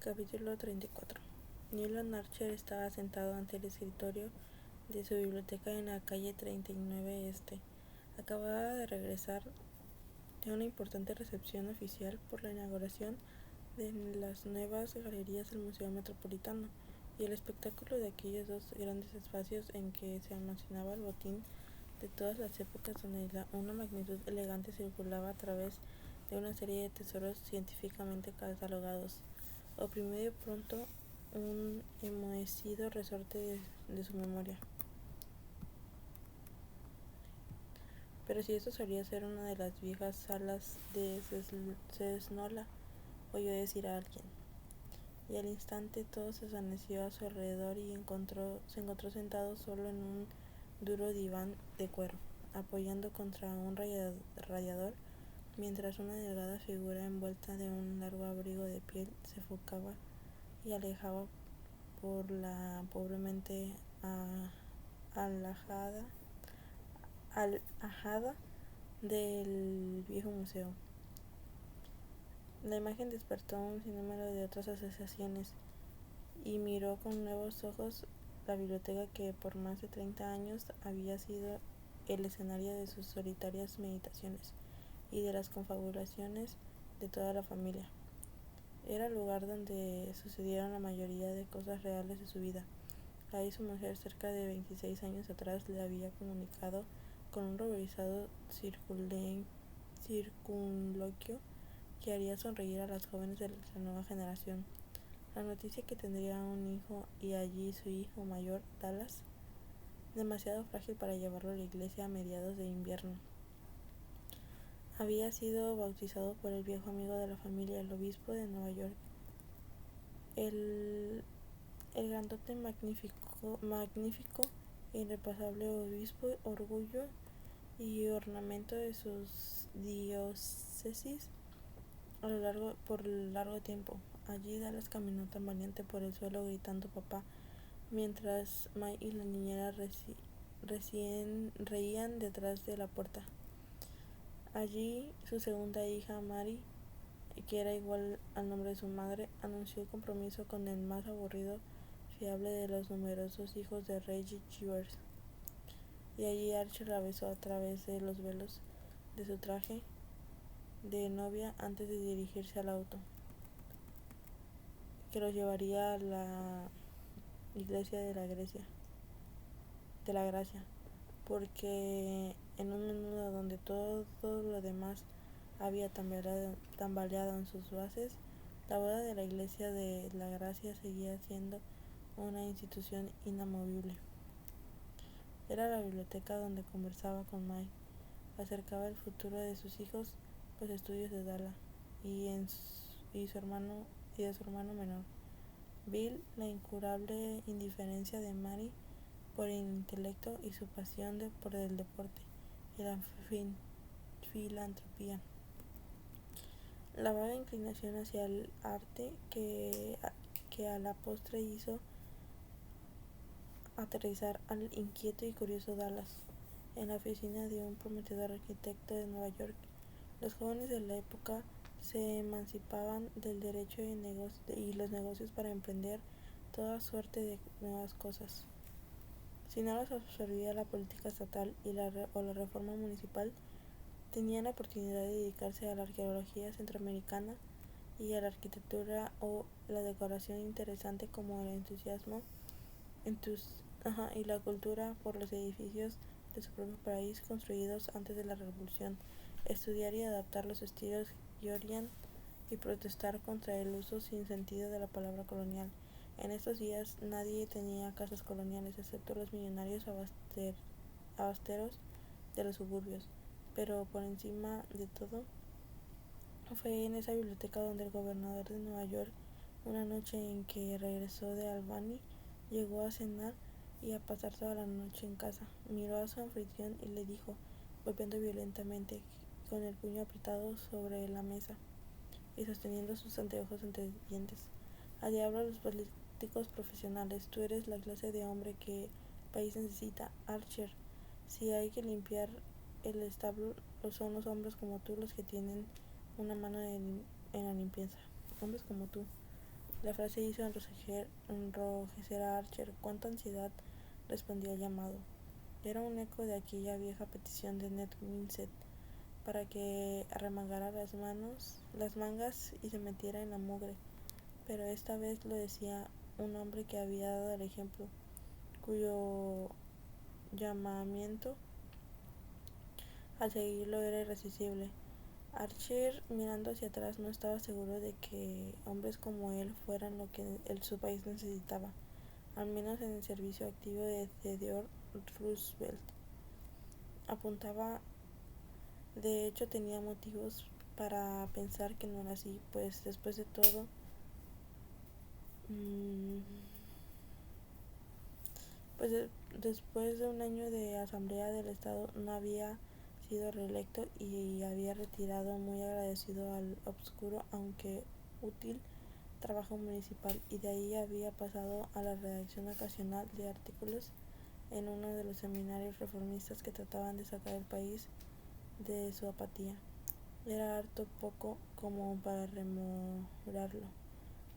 Capítulo 34. Newland Archer estaba sentado ante el escritorio de su biblioteca en la calle 39 Este. Acababa de regresar de una importante recepción oficial por la inauguración de las nuevas galerías del Museo Metropolitano y el espectáculo de aquellos dos grandes espacios en que se almacenaba el botín de todas las épocas, donde una magnitud elegante circulaba a través de una serie de tesoros científicamente catalogados. Oprimió de pronto un enmohecido resorte de su memoria. Pero si esto solía ser una de las viejas salas de Cesnola, oyó decir a alguien, y al instante todo se desvaneció a su alrededor y se encontró sentado solo en un duro diván de cuero, apoyando contra un radiador, mientras una delgada figura envuelta de un largo abrigo de piel se sofocaba y alejaba por la pobremente alhajada del viejo museo. La imagen despertó un sinnúmero de otras asociaciones y miró con nuevos ojos la biblioteca que por más de 30 años había sido el escenario de sus solitarias meditaciones y de las confabulaciones de toda la familia. Era el lugar donde sucedieron la mayoría de cosas reales de su vida. Ahí su mujer, cerca de 26 años atrás, le había comunicado con un ruborizado circunloquio que haría sonreír a las jóvenes de la nueva generación la noticia que tendría un hijo, y allí su hijo mayor, Dallas, demasiado frágil para llevarlo a la iglesia a mediados de invierno. Había sido bautizado por el viejo amigo de la familia, el obispo de Nueva York. El grandote magnífico e irrepasable obispo, orgullo y ornamento de sus diócesis por largo tiempo. Allí Dallas caminó tambaleante por el suelo gritando papá, mientras May y la niñera recién reían detrás de la puerta. Allí su segunda hija, Mary, que era igual al nombre de su madre, anunció el compromiso con el más aburrido fiable de los numerosos hijos de Reggie Chivers. Y allí Archer la besó a través de los velos de su traje de novia antes de dirigirse al auto que los llevaría a la iglesia de la Gracia, porque en un mundo donde todo lo demás había tambaleado en sus bases, la boda de la iglesia de la Gracia seguía siendo una institución inamovible. Era la biblioteca donde conversaba con May, acercaba el futuro de sus hijos, los estudios de Dala y de su hermano menor, Bill, la incurable indiferencia de Mary por el intelecto y su pasión por el deporte y la filantropía, la vaga inclinación hacia el arte que a la postre hizo aterrizar al inquieto y curioso Dallas en la oficina de un prometedor arquitecto de Nueva York. Los jóvenes de la época se emancipaban del derecho y los negocios para emprender toda suerte de nuevas cosas. Si no los absorbía la política estatal o la reforma municipal, tenían la oportunidad de dedicarse a la arqueología centroamericana y a la arquitectura o la decoración interesante, como el entusiasmo y la cultura por los edificios de su propio país construidos antes de la Revolución, estudiar y adaptar los estilos Georgian y protestar contra el uso sin sentido de la palabra colonial. En estos días nadie tenía casas coloniales excepto los millonarios abasteros de los suburbios, pero por encima de todo fue en esa biblioteca donde el gobernador de Nueva York, una noche en que regresó de Albany, llegó a cenar y a pasar toda la noche en casa. Miró a su anfitrión y le dijo, golpeando violentamente, con el puño apretado sobre la mesa y sosteniendo sus anteojos entre dientes: al diablo los políticos profesionales, tú eres la clase de hombre que el país necesita, Archer. Si hay que limpiar el establo, son los hombres como tú los que tienen una mano en la limpieza. Hombres como tú. La frase hizo enrojecer a Archer. «¿Cuánta ansiedad?», respondió al llamado. Era un eco de aquella vieja petición de Ned Winsett para que arremangara las mangas y se metiera en la mugre, pero esta vez lo decía un hombre que había dado el ejemplo, cuyo llamamiento al seguirlo era irresistible. Archer, mirando hacia atrás, no estaba seguro de que hombres como él fueran lo que su país necesitaba, al menos en el servicio activo de Theodore Roosevelt. Apuntaba, de hecho tenía motivos para pensar que no era así, pues después de todo, después de un año de asamblea del Estado no había sido reelecto y había retirado muy agradecido al obscuro aunque útil trabajo municipal, y de ahí había pasado a la redacción ocasional de artículos en uno de los seminarios reformistas que trataban de sacar al país de su apatía. Era harto poco como para rememorarlo,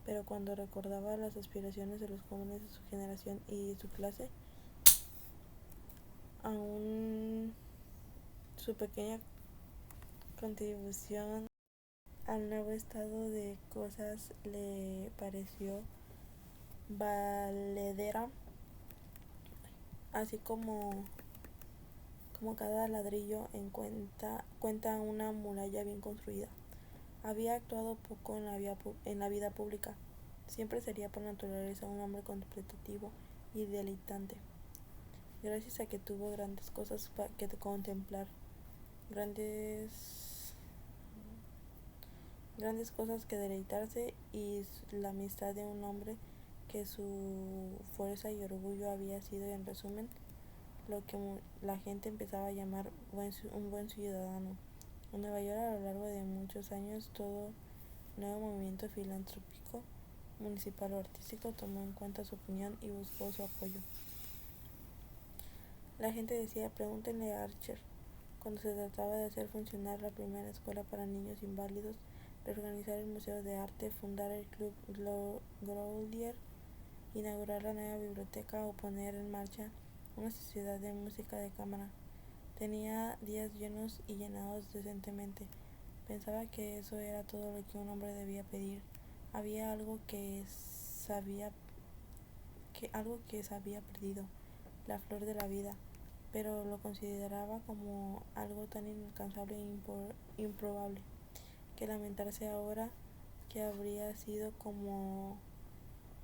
pero cuando recordaba las aspiraciones de los jóvenes de su generación y de su clase, aún su pequeña contribución al nuevo estado de cosas le pareció valedera, así como cada ladrillo cuenta una muralla bien construida. Había actuado poco en la vida pública. Siempre sería por naturaleza un hombre contemplativo y diletante, gracias a que tuvo grandes cosas que contemplar, grandes cosas que deleitarse, y la amistad de un hombre que su fuerza y orgullo había sido, en resumen, lo que la gente empezaba a llamar un buen ciudadano. En Nueva York, a lo largo de muchos años, todo nuevo movimiento filantrópico, municipal o artístico tomó en cuenta su opinión y buscó su apoyo. La gente decía: «Pregúntenle a Archer». Cuando se trataba de hacer funcionar la primera escuela para niños inválidos, reorganizar el Museo de Arte, fundar el Club Grolier, inaugurar la nueva biblioteca o poner en marcha una sociedad de música de cámara, tenía días llenos y llenados decentemente. Pensaba que eso era todo lo que un hombre debía pedir. Había algo que se había perdido, la flor de la vida, pero lo consideraba como algo tan inalcanzable e improbable que lamentarse ahora que habría sido como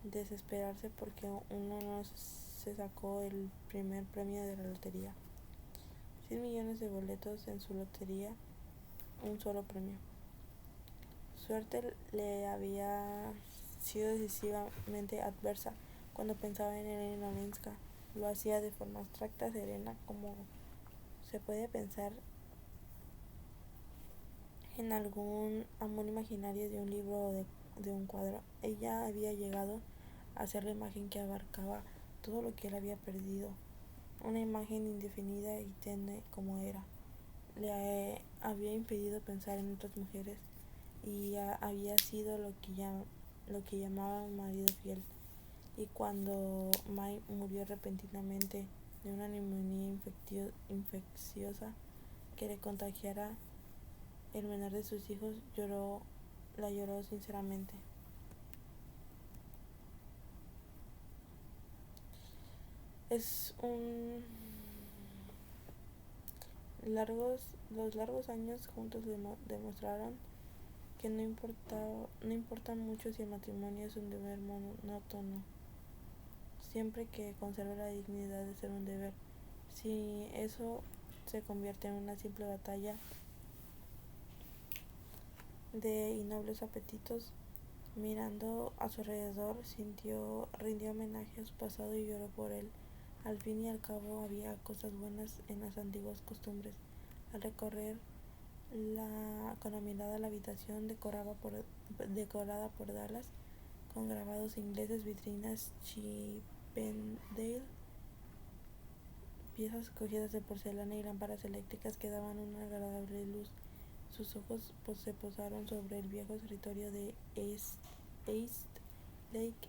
desesperarse porque uno no se sacó el primer premio de la lotería. 100 millones de boletos en su lotería, un solo premio. Suerte le había sido decisivamente adversa cuando pensaba en Elena Olenska. Lo hacía de forma abstracta, serena, como se puede pensar en algún amor imaginario de un libro o de un cuadro. Ella había llegado a ser la imagen que abarcaba todo lo que él había perdido, una imagen indefinida y tenue como era. Le había impedido pensar en otras mujeres y había sido lo que llamaba un marido fiel. Y cuando May murió repentinamente de una neumonía infecciosa que le contagiara el menor de sus hijos, la lloró sinceramente. Los largos años juntos demostraron que no importa mucho si el matrimonio es un deber monótono, siempre que conserve la dignidad de ser un deber. Si eso se convierte en una simple batalla de innobles apetitos, mirando a su alrededor, rindió homenaje a su pasado y lloró por él. Al fin y al cabo, había cosas buenas en las antiguas costumbres. Al recorrer con la mirada la habitación decorada por Dallas, con grabados ingleses, vitrinas Chippendale, piezas cogidas de porcelana y lámparas eléctricas que daban una agradable luz, sus ojos se posaron sobre el viejo escritorio de East Lake,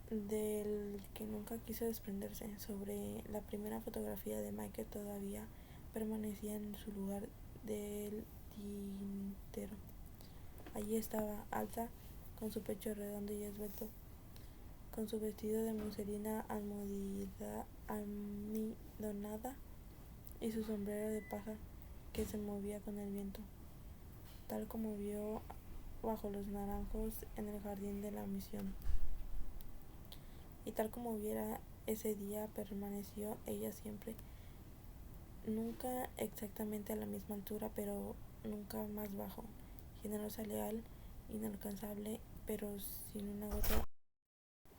del que nunca quiso desprenderse. Sobre la primera fotografía de Michael todavía permanecía en su lugar del tintero. Allí estaba, alta, con su pecho redondo y esbelto, con su vestido de muselina almidonada y su sombrero de paja que se movía con el viento, tal como vio bajo los naranjos en el jardín de la misión. Y tal como viera ese día permaneció ella siempre, nunca exactamente a la misma altura, pero nunca más bajo, generosa, leal, inalcanzable, pero sin una gota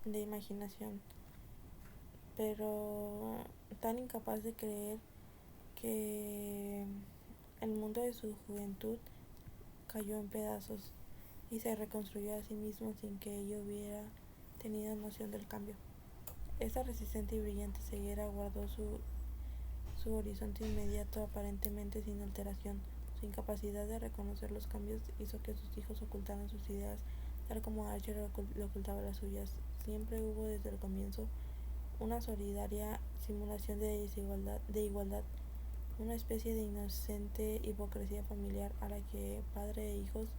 de imaginación, pero tan incapaz de creer que el mundo de su juventud cayó en pedazos y se reconstruyó a sí mismo sin que ella hubiera tenido noción del cambio. Esta resistente y brillante ceguera guardó su horizonte inmediato aparentemente sin alteración. Su incapacidad de reconocer los cambios hizo que sus hijos ocultaran sus ideas tal como Archer le ocultaba las suyas. Siempre hubo desde el comienzo una solidaria simulación de igualdad, una especie de inocente hipocresía familiar a la que padre e hijos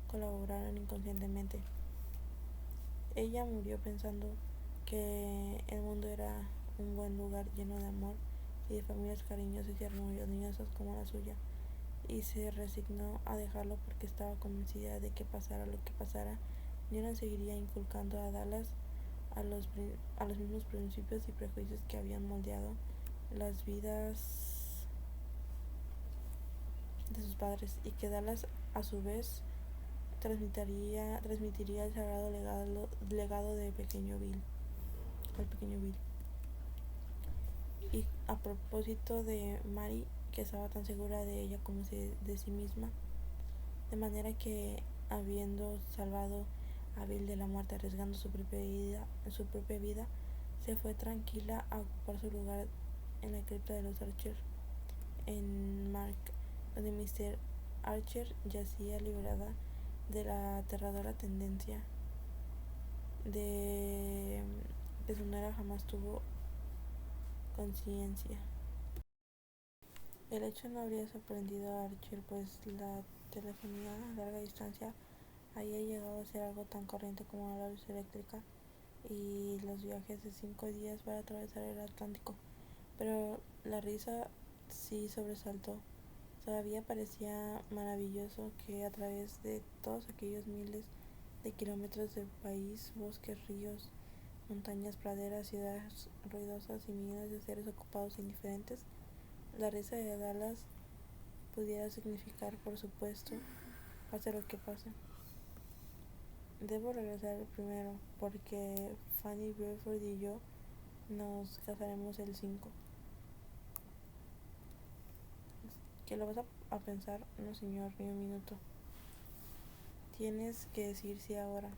colaboraron inconscientemente. Ella murió pensando que el mundo era un buen lugar lleno de amor y de familias cariñosas y armoniosas como la suya, y se resignó a dejarlo porque estaba convencida de que pasara lo que pasara, Jonas seguiría inculcando a Dallas a los mismos principios y prejuicios que habían moldeado las vidas de sus padres, y que Dallas a su vez transmitiría el sagrado legado del pequeño Bill. Y a propósito de Mary, que estaba tan segura de ella como de sí misma, de manera que, habiendo salvado a Bill de la muerte arriesgando su propia vida, se fue tranquila a ocupar su lugar en la cripta de los Archer, en Mark, donde Mr. Archer yacía liberada de la aterradora tendencia de que su nuera jamás tuvo conciencia. El hecho no habría sorprendido a Archer, pues la telefonía a larga distancia había llegado a ser algo tan corriente como la luz eléctrica y los viajes de 5 días para atravesar el Atlántico. Pero la risa sí sobresaltó. Todavía parecía maravilloso que a través de todos aquellos miles de kilómetros de país, bosques, ríos, montañas, praderas, ciudades ruidosas y millones de seres ocupados e indiferentes, la risa de Dallas pudiera significar, por supuesto, pase lo que pase. Debo regresar primero, porque Fanny Beaufort y yo nos casaremos el 5. ¿Que lo vas a pensar? No, señor, ni un minuto. Tienes que decir sí ahora.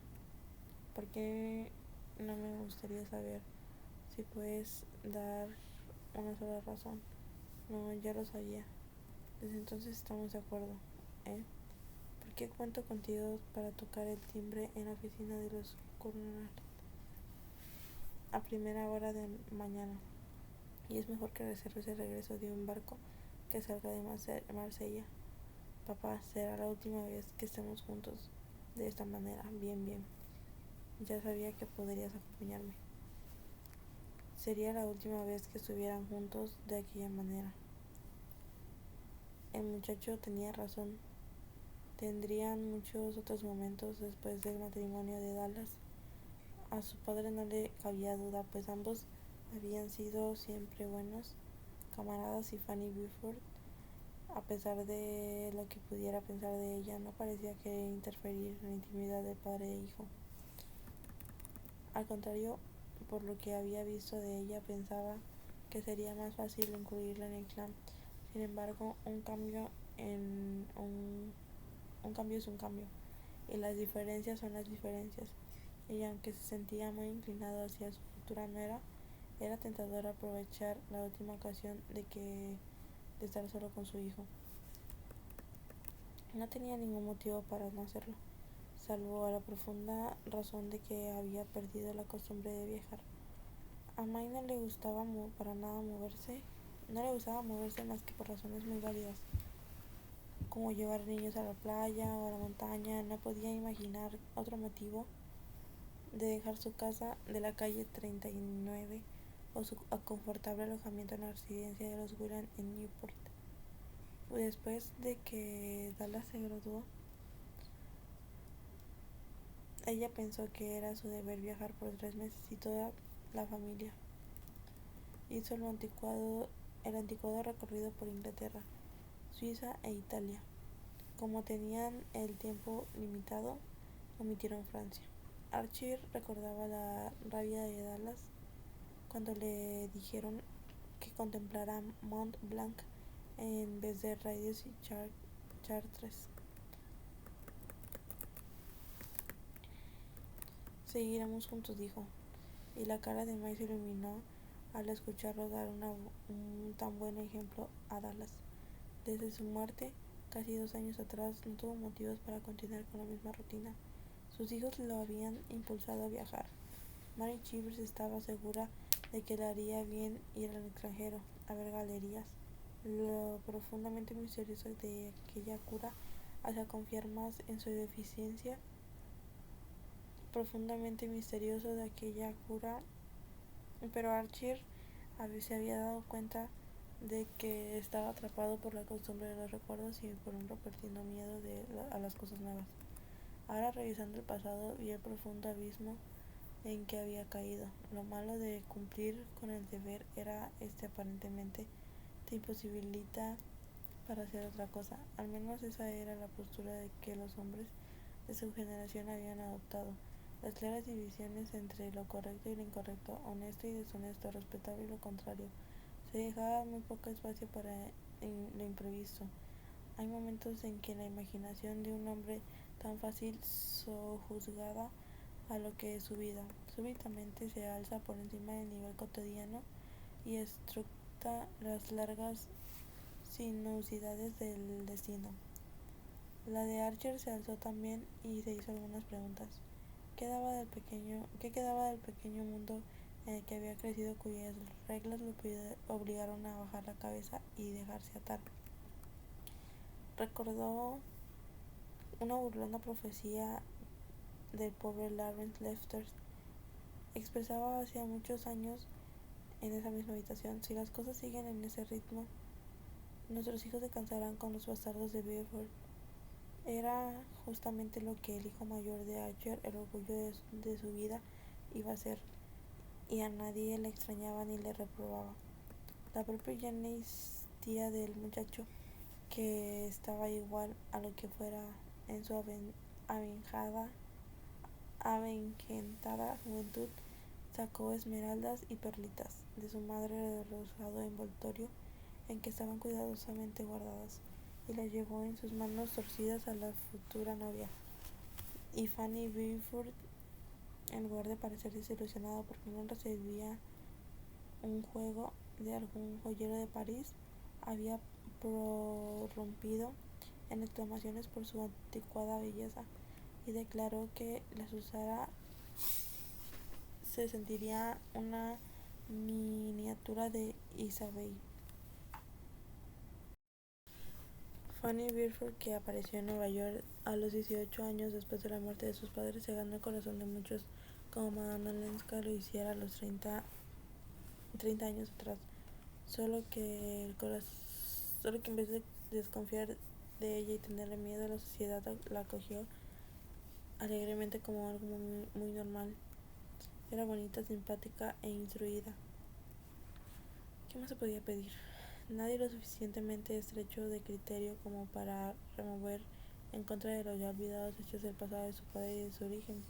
Porque no me gustaría saber si puedes dar una sola razón. No, ya lo sabía. Desde entonces estamos de acuerdo, ¿eh? ¿Por qué cuento contigo para tocar el timbre en la oficina de los Curnard a primera hora de mañana? Y es mejor que reserves el regreso de un barco que salga de Marsella. Papá, será la última vez que estemos juntos de esta manera. Bien, bien. Ya sabía que podrías acompañarme. Sería la última vez que estuvieran juntos de aquella manera. El muchacho tenía razón. Tendrían muchos otros momentos después del matrimonio de Dallas. A su padre no le cabía duda, pues ambos habían sido siempre buenos camaradas, y Fanny Beaufort, a pesar de lo que pudiera pensar de ella, no parecía querer interferir en la intimidad de padre e hijo. Al contrario, por lo que había visto de ella, pensaba que sería más fácil incluirla en el clan. Sin embargo, un cambio es un cambio, y las diferencias son las diferencias. Y aunque se sentía muy inclinado hacia su futura nuera, era tentador aprovechar la última ocasión de estar solo con su hijo. No tenía ningún motivo para no hacerlo. salvo a la profunda razón de que había perdido la costumbre de viajar. A May no le gustaba para nada moverse, no le gustaba moverse más que por razones muy válidas, como llevar niños a la playa o a la montaña. No podía imaginar otro motivo de dejar su casa de la calle 39 o su confortable alojamiento en la residencia de los Whelan en Newport. Después de que Dallas se graduó, ella pensó que era su deber viajar por 3 meses y toda la familia hizo el anticuado recorrido por Inglaterra, Suiza e Italia. Como tenían el tiempo limitado, omitieron Francia. Archie recordaba la rabia de Dallas cuando le dijeron que contemplara Mont Blanc en vez de Radios y Chartres. Seguiremos juntos, dijo, y la cara de May se iluminó al escucharlo dar un tan buen ejemplo a Dallas. Desde su muerte, casi 2 años atrás, no tuvo motivos para continuar con la misma rutina. Sus hijos lo habían impulsado a viajar. Mary Chivers estaba segura de que le haría bien ir al extranjero, a ver galerías. Lo profundamente misterioso de aquella cura hacía confiar más en su deficiencia. Profundamente misterioso de aquella cura, pero Archie se había dado cuenta de que estaba atrapado por la costumbre de los recuerdos y por un repentino miedo a las cosas nuevas. Ahora, revisando el pasado, vio el profundo abismo en que había caído. Lo malo de cumplir con el deber era aparentemente te imposibilita para hacer otra cosa. Al menos esa era la postura de que los hombres de su generación habían adoptado. Las claras divisiones entre lo correcto y lo incorrecto, honesto y deshonesto, respetable y lo contrario. Se dejaba muy poco espacio para lo imprevisto. Hay momentos en que la imaginación de un hombre tan fácil sojuzgada a lo que es su vida, súbitamente se alza por encima del nivel cotidiano y estructa las largas sinuosidades del destino. La de Archer se alzó también y se hizo algunas preguntas. ¿Qué quedaba del pequeño mundo en el que había crecido, cuyas reglas lo obligaron a bajar la cabeza y dejarse atar? Recordó una burlona profecía del pobre Lawrence Lefter. Expresaba hacía muchos años en esa misma habitación: si las cosas siguen en ese ritmo, nuestros hijos se cansarán con los bastardos de Beaufort. Era justamente lo que el hijo mayor de Archer, el orgullo de su vida, iba a ser, y a nadie le extrañaba ni le reprobaba. La propia Janice, tía del muchacho, que estaba igual a lo que fuera en su avejentada juventud, sacó esmeraldas y perlitas de su madre del rosado envoltorio en que estaban cuidadosamente guardadas, y las llevó en sus manos torcidas a la futura novia. Y Fanny Beaufort, en lugar de parecer desilusionada porque no recibía un juego de algún joyero de París, había prorrumpido en exclamaciones por su anticuada belleza, y declaró que las usara se sentiría una miniatura de Isabel. Fanny Beaufort, que apareció en Nueva York a los 18 años después de la muerte de sus padres, se ganó el corazón de muchos como Madame Olenska lo hiciera a los 30 años atrás, solo que en vez de desconfiar de ella y tenerle miedo, la sociedad la acogió alegremente como algo muy normal. Era bonita, simpática e instruida. ¿Qué más se podía pedir? Nadie lo suficientemente estrecho de criterio como para remover en contra de los ya olvidados hechos del pasado de su padre y de su origen.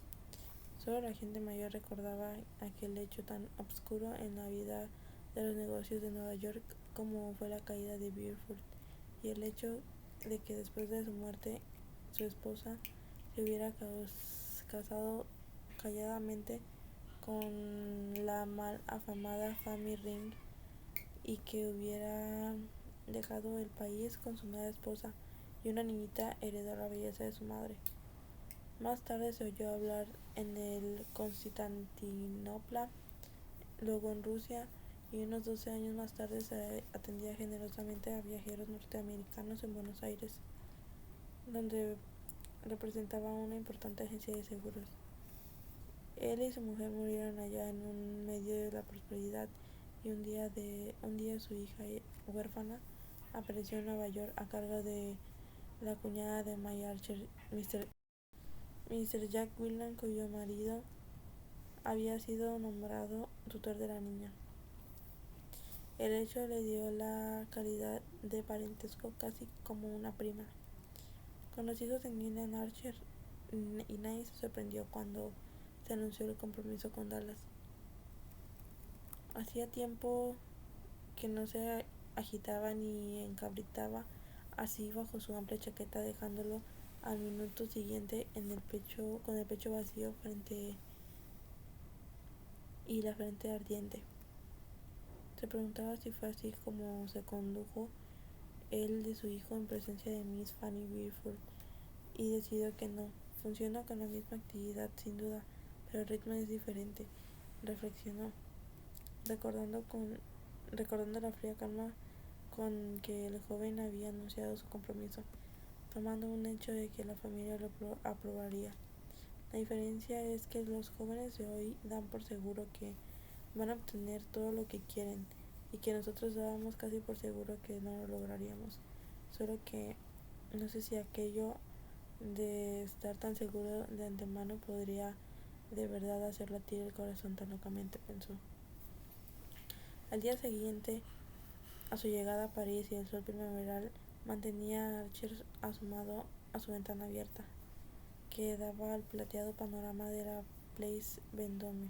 Solo la gente mayor recordaba aquel hecho tan obscuro en la vida de los negocios de Nueva York como fue la caída de Beaufort, y el hecho de que después de su muerte su esposa se hubiera casado calladamente con la mal afamada Fanny Ring, y que hubiera dejado el país con su nueva esposa, y una niñita heredó la belleza de su madre. Más tarde se oyó hablar en el Constantinopla, luego en Rusia, y unos 12 años más tarde se atendía generosamente a viajeros norteamericanos en Buenos Aires, donde representaba una importante agencia de seguros. Él y su mujer murieron allá en un medio de la prosperidad, y un día su hija huérfana apareció en Nueva York a cargo de la cuñada de May Archer, Mr. Jack William, cuyo marido había sido nombrado tutor de la niña. El hecho le dio la calidad de parentesco casi como una prima. Con los hijos de Gillian Archer, y nadie se sorprendió cuando se anunció el compromiso con Dallas. Hacía tiempo que no se agitaba ni encabritaba así bajo su amplia chaqueta, dejándolo al minuto siguiente con el pecho vacío y la frente ardiente. Se preguntaba si fue así como se condujo él de su hijo en presencia de Miss Fanny Beerford, y decidió que no. Funciona con la misma actividad, sin duda, pero el ritmo es diferente, reflexionó, recordando la fría calma con que el joven había anunciado su compromiso, tomando un hecho de que la familia lo aprobaría. La diferencia es que los jóvenes de hoy dan por seguro que van a obtener todo lo que quieren, y que nosotros dábamos casi por seguro que no lo lograríamos. Solo que no sé si aquello de estar tan seguro de antemano podría de verdad hacer latir el corazón tan locamente, pensó. Al día siguiente a su llegada a París, y el sol primaveral mantenía a Archer asomado a su ventana abierta, que daba al plateado panorama de la Place Vendôme.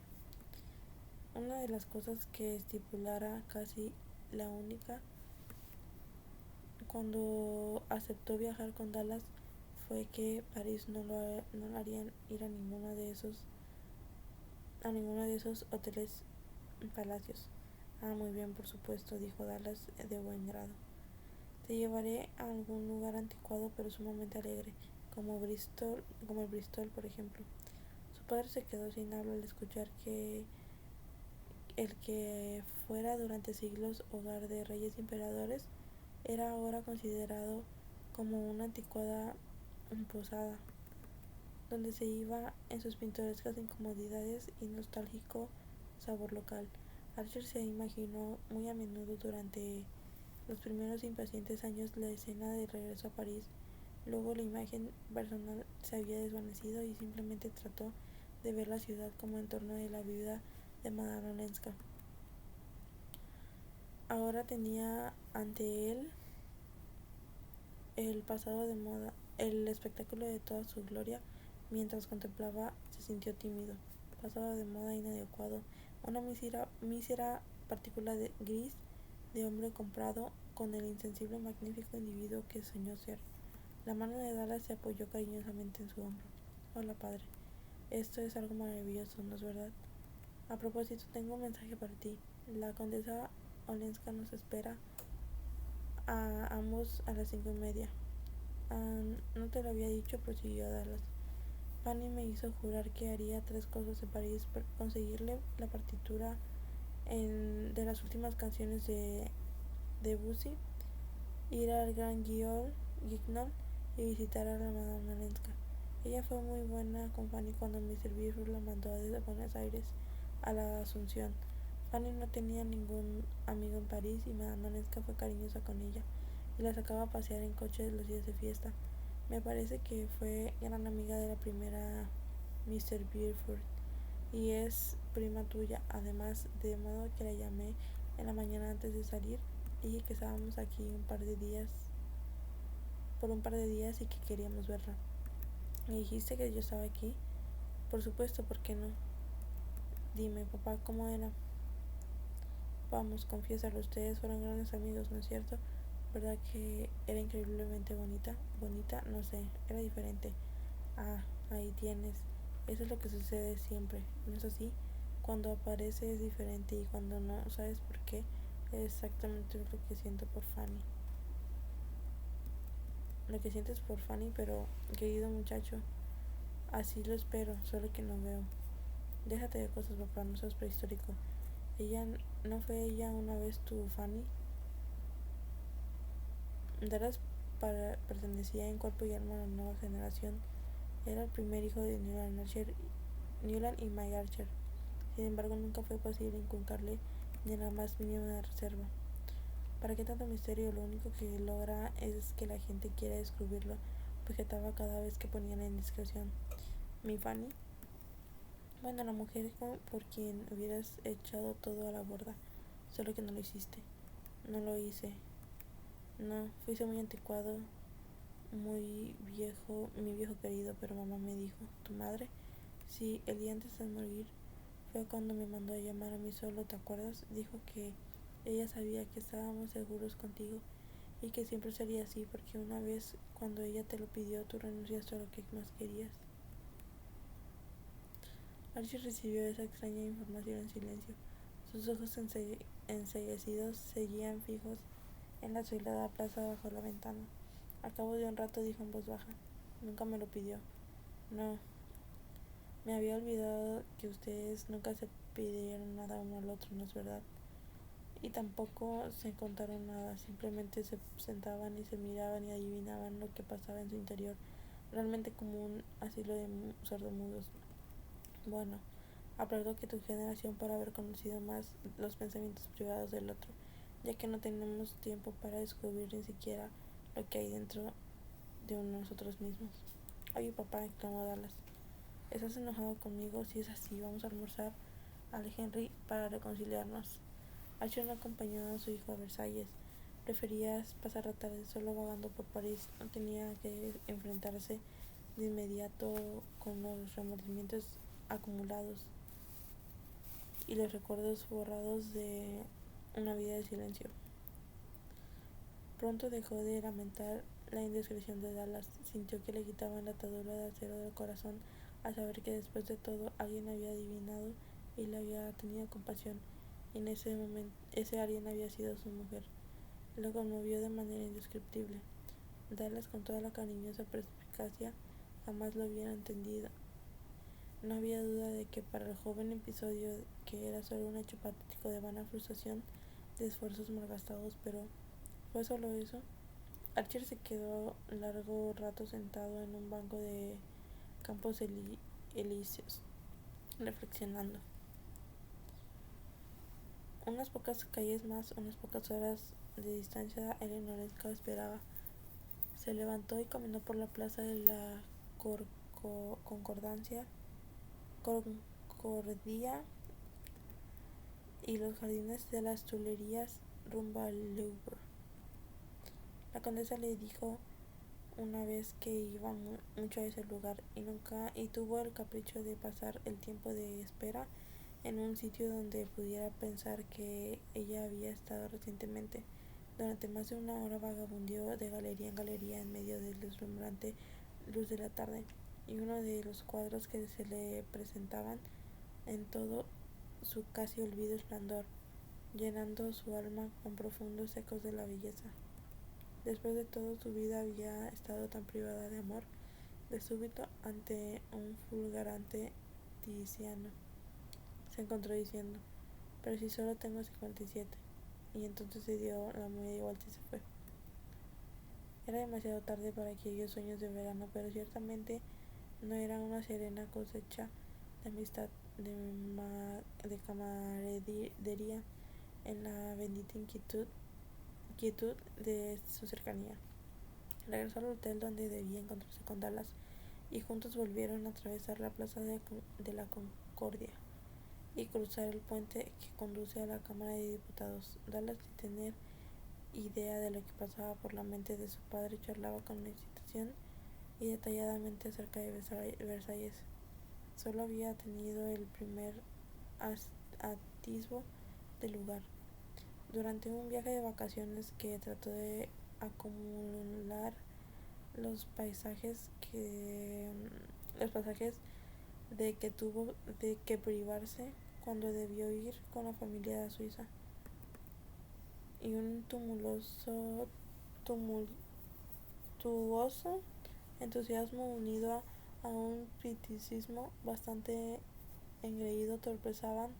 Una de las cosas que estipulara, casi la única, cuando aceptó viajar con Dallas, fue que París no lo harían ir a ninguno de esos hoteles palacios. Muy bien, por supuesto, dijo Dallas de buen grado. Te llevaré a algún lugar anticuado pero sumamente alegre, como el Bristol, por ejemplo. Su padre se quedó sin habla al escuchar que el que fuera durante siglos hogar de reyes y emperadores era ahora considerado como una anticuada posada, donde se iba en sus pintorescas incomodidades y nostálgico sabor local. Archer se imaginó muy a menudo durante los primeros impacientes años la escena de regreso a París. Luego la imagen personal se había desvanecido y simplemente trató de ver la ciudad como entorno de la viuda de Madame Olenska. Ahora tenía ante él el pasado de moda, el espectáculo de toda su gloria. Mientras contemplaba, se sintió tímido, pasado de moda, inadecuado, una mísera partícula gris de hombre comprado con el insensible magnífico individuo que soñó ser. La mano de Dallas se apoyó cariñosamente en su hombro. Hola, padre. Esto es algo maravilloso, ¿no es verdad? A propósito, tengo un mensaje para ti. La condesa Olenska nos espera a ambos a las 5:30. No te lo había dicho, prosiguió Dallas. Fanny me hizo jurar que haría 3 cosas en París: conseguirle la partitura de las últimas canciones de Debussy, ir al Grand Guignol y visitar a la Madame Olenska. Ella fue muy buena con Fanny cuando Mr. Beerford la mandó desde Buenos Aires a la Asunción. Fanny no tenía ningún amigo en París, y Madame Olenska fue cariñosa con ella y la sacaba a pasear en coche los días de fiesta. Me parece que fue gran amiga de la primera Mr. Beerford, y es prima tuya, además, de modo que la llamé en la mañana antes de salir. Dije que estábamos aquí por un par de días y que queríamos verla. ¿Me dijiste que yo estaba aquí? Por supuesto, ¿por qué no? Dime, papá, ¿cómo era? Vamos, confiésalo, ustedes fueron grandes amigos, ¿no es cierto? ¿Verdad que era increíblemente bonita? Bonita, no sé, era diferente. Ahí tienes. Eso es lo que sucede siempre, ¿no es así? Cuando aparece es diferente, y cuando no, ¿sabes por qué? Es exactamente lo que siento por Fanny. Lo que sientes por Fanny, pero, querido muchacho, Así lo espero, solo que no veo. Déjate de cosas, papá, no seas prehistórico. ¿No fue ella una vez tu Fanny? Dallas pertenecía en cuerpo y alma a la nueva generación. Era el primer hijo de Newland y May Archer. Sin embargo, nunca fue posible inculcarle ni la más mínima reserva. ¿Para qué tanto misterio? Lo único que logra es que la gente quiera descubrirlo, objetaba cada vez que ponía la indiscreción. ¿Mi Fanny? Bueno, la mujer por quien hubieras echado todo a la borda, solo que no lo hiciste. No lo hice. No, fuiste muy anticuado, muy viejo, mi viejo querido, pero mamá me dijo, ¿tu madre? Sí, el día antes de morir fue cuando me mandó a llamar a mí solo, ¿te acuerdas? Dijo que ella sabía que estábamos seguros contigo y que siempre sería así, porque una vez cuando ella te lo pidió, tú renunciaste a lo que más querías. Archie recibió esa extraña información en silencio. Sus ojos enceguecidos seguían fijos en la azulada plaza bajo la ventana. Al cabo de un rato dijo en voz baja, nunca me lo pidió. No, me había olvidado que ustedes nunca se pidieron nada uno al otro, ¿no es verdad? Y tampoco se contaron nada, simplemente se sentaban y se miraban y adivinaban lo que pasaba en su interior, realmente como un asilo de sordomudos. Bueno, aplaudo que tu generación por haber conocido más los pensamientos privados del otro, ya que no tenemos tiempo para descubrir ni siquiera lo que hay dentro de nosotros mismos. Oye, papá, exclamó Dallas, ¿estás enojado conmigo? Si es así, vamos a almorzar al Henry para reconciliarnos. Archer no acompañó a su hijo a Versalles. Prefería pasar la tarde solo vagando por París. No tenía que enfrentarse de inmediato con los remordimientos acumulados y los recuerdos borrados de una vida de silencio. Pronto dejó de lamentar la indiscreción de Dallas. Sintió que le quitaban la atadura de acero del corazón al saber que después de todo alguien había adivinado y le había tenido compasión, y en ese momento ese alguien había sido su mujer. Lo conmovió de manera indescriptible. Dallas, con toda la cariñosa perspicacia, jamás lo hubiera entendido. No había duda de que para el joven episodio, que era solo un hecho patético de vana frustración, de esfuerzos malgastados, pero ¿fue solo eso? Archer se quedó largo rato sentado en un banco de Campos Elíseos, reflexionando. Unas pocas calles más, unas pocas horas de distancia, Eleanor esperaba. Se levantó y caminó por la plaza de la Concordia y los jardines de las Tuileries rumbo al Louvre. La condesa le dijo una vez que iba mucho a ese lugar y tuvo el capricho de pasar el tiempo de espera en un sitio donde pudiera pensar que ella había estado recientemente. Durante más de una hora vagabundeó de galería en galería en medio del deslumbrante luz de la tarde, y uno de los cuadros que se le presentaban en todo su casi olvido esplendor, llenando su alma con profundos ecos de la belleza. Después de todo, su vida había estado tan privada de amor. De súbito, ante un fulgurante Tiziano, se encontró diciendo, pero si solo tengo 57. Y entonces se dio la media vuelta y se fue. Era demasiado tarde para aquellos sueños de verano, pero ciertamente no era una serena cosecha de amistad, de camaradería en la bendita quietud de su cercanía. Regresó al hotel donde debía encontrarse con Dallas, y juntos volvieron a atravesar la plaza de la Concordia y cruzar el puente que conduce a la Cámara de Diputados. Dallas, sin tener idea de lo que pasaba por la mente de su padre, charlaba con excitación y detalladamente acerca de Versalles. Solo había tenido el primer atisbo del lugar durante un viaje de vacaciones que trató de acumular los pasajes de que tuvo de que privarse cuando debió ir con la familia a Suiza, y un tumultuoso entusiasmo unido a un criticismo bastante engreído, tropezaban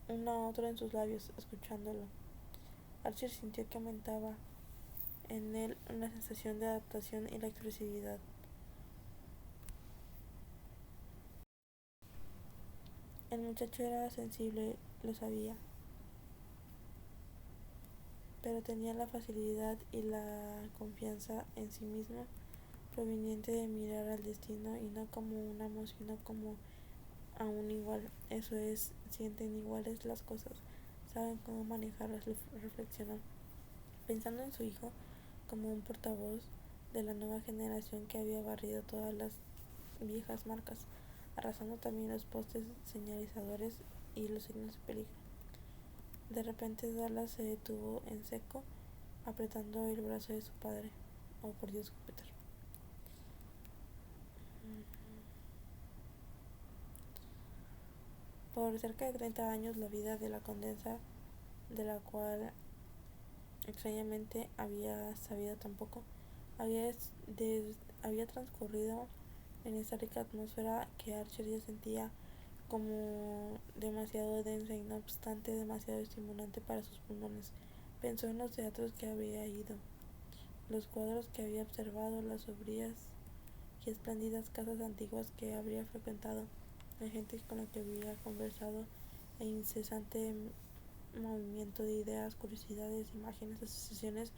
uno a otro en sus labios, escuchándolo. Archer sintió que aumentaba en él una sensación de adaptación y la expresividad. El muchacho era sensible, lo sabía, pero tenía la facilidad y la confianza en sí mismo proveniente de mirar al destino y no como un amo, sino como a un igual. Eso es, sienten iguales las cosas, saben cómo manejarlas, reflexionó, pensando en su hijo como un portavoz de la nueva generación que había barrido todas las viejas marcas, arrasando también los postes señalizadores y los signos de peligro. De repente Dallas se detuvo en seco, apretando el brazo de su padre. Oh, por Dios, Júpiter. Por cerca de 30 años la vida de la condesa, de la cual extrañamente había sabido tan poco, había, había transcurrido en esa rica atmósfera que Archer ya sentía como demasiado densa y no obstante demasiado estimulante para sus pulmones. Pensó en los teatros que había ido, los cuadros que había observado, las sombrías y espléndidas casas antiguas que habría frecuentado, la gente con la que había conversado e incesante movimiento de ideas, curiosidades, imágenes, asociaciones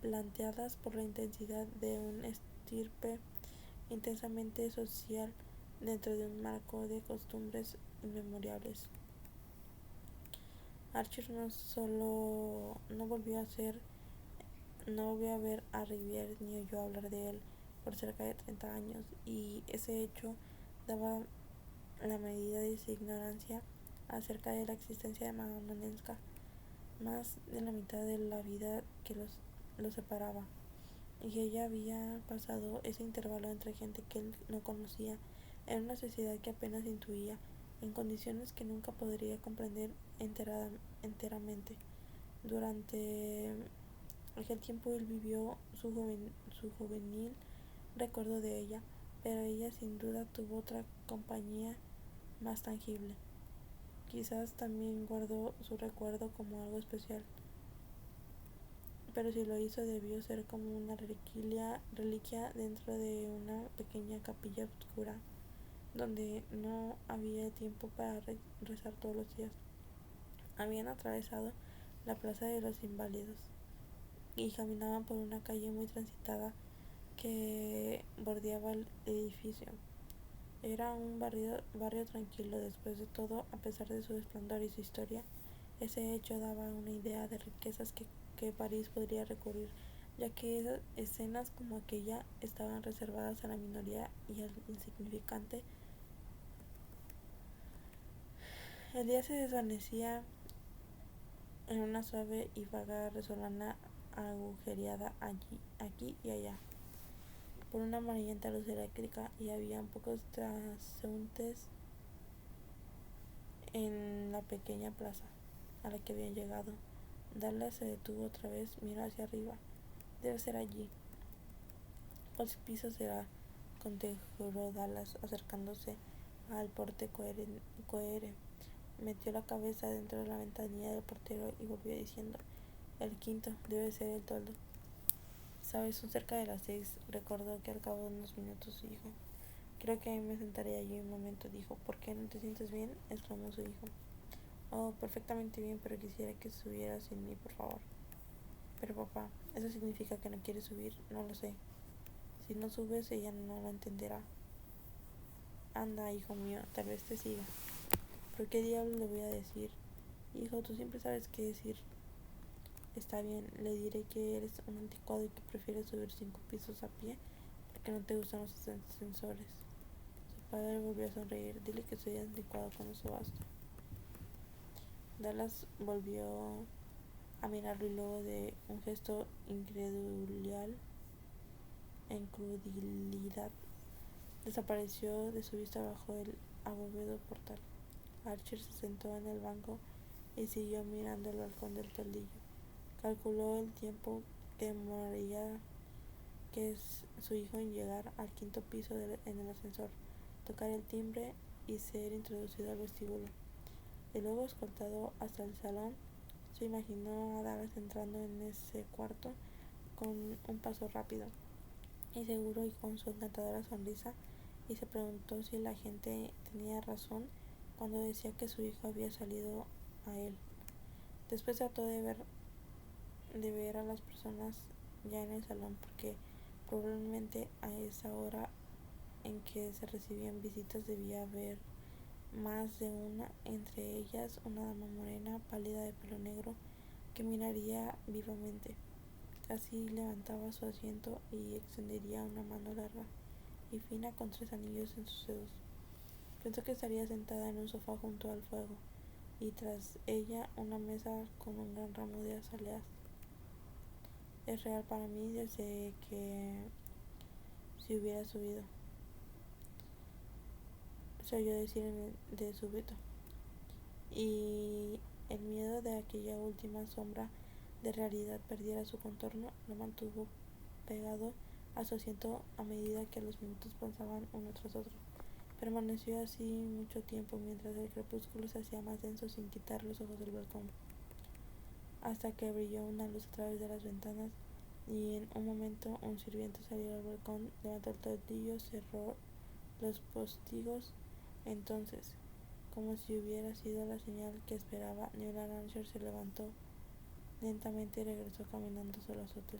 planteadas por la intensidad de un estirpe intensamente social dentro de un marco de costumbres inmemorables. Archer no volvió a ver a Rivière ni oyó hablar de él por cerca de 30 años, y ese hecho daba la medida de su ignorancia acerca de la existencia de Madame Nenska, más de la mitad de la vida que los separaba, y ella había pasado ese intervalo entre gente que él no conocía, en una sociedad que apenas intuía, en condiciones que nunca podría comprender enteramente. Durante aquel tiempo él vivió su juvenil recuerdo de ella, pero ella sin duda tuvo otra compañía más tangible. Quizás también guardó su recuerdo como algo especial, pero si lo hizo debió ser como una reliquia dentro de una pequeña capilla oscura donde no había tiempo para rezar todos los días. Habían atravesado la plaza de los Inválidos y caminaban por una calle muy transitada que bordeaba el edificio. Era un barrio tranquilo después de todo, a pesar de su esplendor y su historia. Ese hecho daba una idea de riquezas que París podría recurrir, ya que escenas como aquella estaban reservadas a la minoría y al insignificante. El día se desvanecía en una suave y vaga resolana agujereada aquí y allá por una amarillenta luz eléctrica, y había pocos transeúntes en la pequeña plaza a la que habían llegado. Dallas se detuvo otra vez, miró hacia arriba. Debe ser allí. ¿Cuál piso será?, conjuró Dallas, acercándose al porte cohere. Metió la cabeza dentro de la ventanilla del portero y volvió diciendo: el quinto, debe ser el toldo. Sabes, son cerca de las 6, recordó que al cabo de unos minutos su hijo. Creo que me sentaré allí un momento, dijo. ¿Por qué no te sientes bien?, exclamó su hijo. Oh, perfectamente bien, pero quisiera que subieras sin mí, por favor. Pero papá, ¿eso significa que no quieres subir? No lo sé. Si no subes, ella no lo entenderá. Anda, hijo mío, tal vez te siga. ¿Pero qué diablos le voy a decir? Hijo, tú siempre sabes qué decir. Está bien, le diré que eres un anticuado y que prefieres subir 5 pisos a pie porque no te gustan los ascensores. Su padre volvió a sonreír. Dile que soy anticuado, con eso basta. Dallas volvió a mirarlo y luego de un gesto incredulidad desapareció de su vista bajo el abovedado portal. Archer se sentó en el banco y siguió mirando el balcón del toldillo. Calculó el tiempo que que es su hijo en llegar al quinto piso en el ascensor, tocar el timbre y ser introducido al vestíbulo. Y luego escoltado hasta el salón, se imaginó a Dallas entrando en ese cuarto con un paso rápido y seguro y con su encantadora sonrisa, y se preguntó si la gente tenía razón cuando decía que su hijo había salido a él. Después trató de ver a las personas ya en el salón, porque probablemente a esa hora en que se recibían visitas debía haber más de una, entre ellas una dama morena, pálida de pelo negro, que miraría vivamente. Casi levantaba su asiento y extendería una mano larga y fina con 3 anillos en sus dedos. Pensó que estaría sentada en un sofá junto al fuego, y tras ella una mesa con un gran ramo de azaleas. Es real para mí desde que se hubiera subido, se oyó decir de súbito, y el miedo de aquella última sombra de realidad perdiera su contorno lo mantuvo pegado a su asiento a medida que los minutos pasaban uno tras otro. Permaneció así mucho tiempo mientras el crepúsculo se hacía más denso sin quitar los ojos del balcón, hasta que brilló una luz a través de las ventanas y en un momento un sirviente salió al balcón, levantó el toldillo, cerró los postigos. Entonces, como si hubiera sido la señal que esperaba, Newland Archer se levantó lentamente y regresó caminando solo a su hotel.